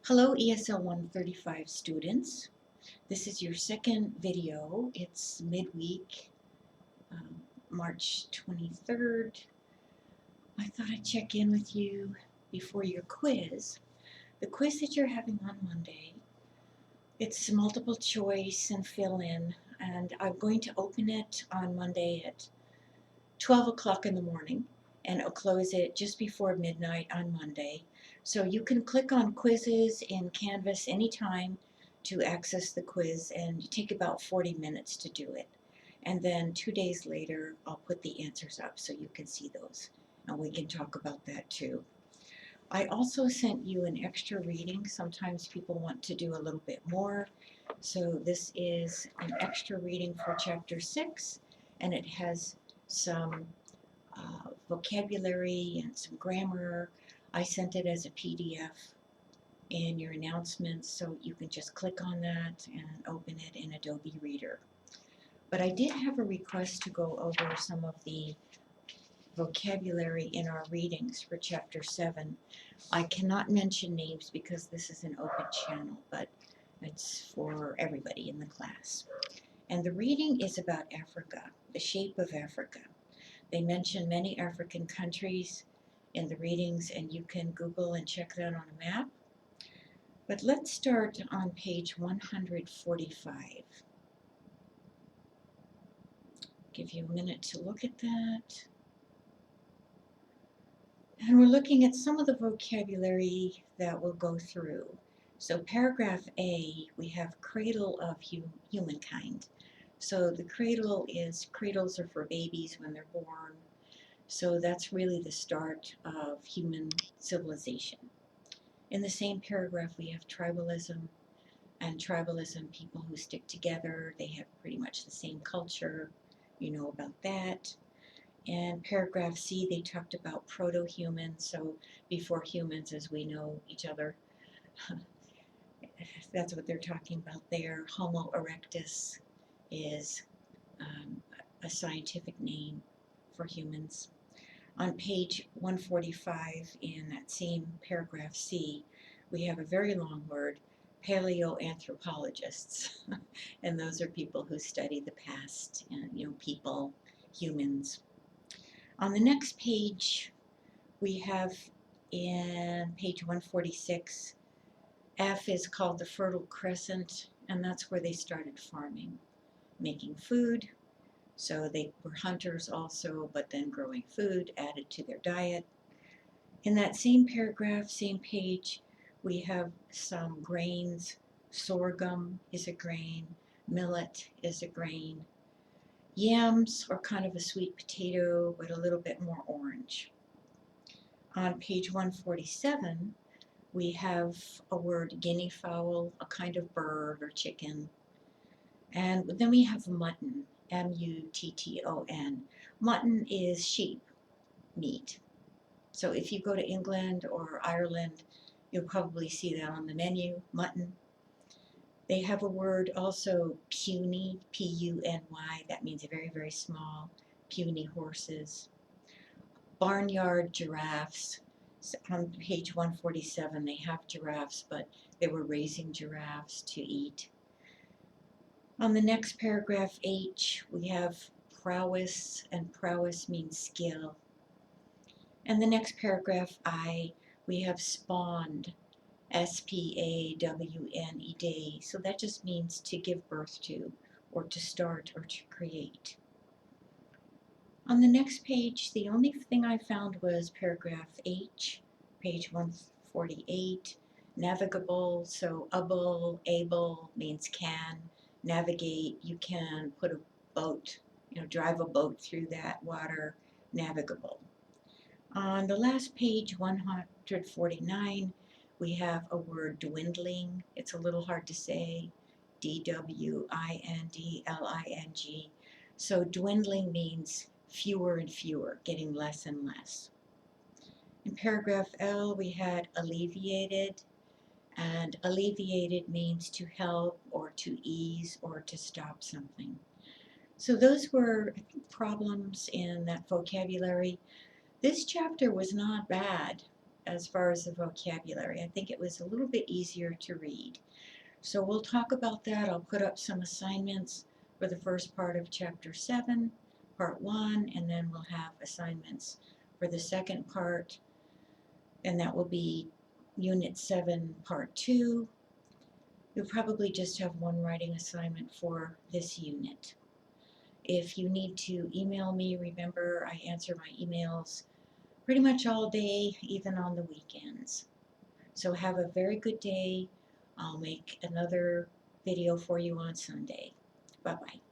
Hello ESL 135 students. This is your second video. It's midweek, March 23rd. I thought I'd check in with you before your quiz. The quiz that you're having on Monday, it's multiple choice and fill in, and I'm going to open it on Monday at 12 o'clock in the morning, and I'll close it just before midnight on Monday. So you can click on quizzes in Canvas anytime to access the quiz, and you take about 40 minutes to do it. And then 2 days later, I'll put the answers up so you can see those, and we can talk about that too. I also sent you an extra reading. Sometimes people want to do a little bit more. So this is an extra reading for chapter 6, and it has some vocabulary and some grammar. I sent it as a PDF in your announcements, so you can just click on that and open it in Adobe Reader. But I did have a request to go over some of the vocabulary in our readings for chapter 7. I cannot mention names because this is an open channel, but it's for everybody in the class. And the reading is about Africa, the shape of Africa. They mention many African countries in the readings, and you can Google and check that on a map. But let's start on page 145. Give you a minute to look at that. And we're looking at some of the vocabulary that we'll go through. So paragraph A, we have cradle of humankind. So the cradles are for babies when they're born. So that's really the start of human civilization. In the same paragraph, we have tribalism, and tribalism, people who stick together, they have pretty much the same culture. You know about that. And paragraph C, they talked about proto-humans, so before humans as we know each other. That's what they're talking about there. Homo erectus is a scientific name for humans. On page 145 in that same paragraph C, we have a very long word, paleoanthropologists. And those are people who study the past, and, people, humans. On the next page, we have in page 146, F is called the Fertile Crescent, and that's where they started farming, making food. So they were hunters also, but then growing food added to their diet. In that same paragraph, same page, we have some grains. Sorghum is a grain, millet is a grain. Yams are kind of a sweet potato, but a little bit more orange. On page 147, we have a word guinea fowl, a kind of bird or chicken. And then we have mutton, M-U-T-T-O-N. Mutton is sheep meat. So if you go to England or Ireland, you'll probably see that on the menu, mutton. They have a word also, puny, P-U-N-Y. That means very, very small, puny horses. Barnyard giraffes. So on page 147, they have giraffes, but they were raising giraffes to eat. On the next paragraph, H, we have prowess, and prowess means skill. And the next paragraph, I, we have spawned, S-P-A-W-N-E-D. So that just means to give birth to, or to start, or to create. On the next page, the only thing I found was paragraph H, page 148, navigable. So able means can. Navigate, you can put a boat, drive a boat through that water, navigable. On the last page, 149, we have a word dwindling. It's a little hard to say, D-W-I-N-D-L-I-N-G. So dwindling means fewer and fewer, getting less and less. In paragraph L, we had alleviated, and alleviated means to help or to ease or to stop something. So those were, I think, problems in that vocabulary. This chapter was not bad. as far as the vocabulary. I think it was a little bit easier to read. So we'll talk about that. I'll put up some assignments for the first part of Chapter 7, Part 1, and then we'll have assignments for the second part, and that will be Unit 7, Part 2. You'll probably just have one writing assignment for this unit. If you need to email me, remember I answer my emails pretty much all day, even on the weekends. So have a very good day. I'll make another video for you on Sunday. Bye-bye.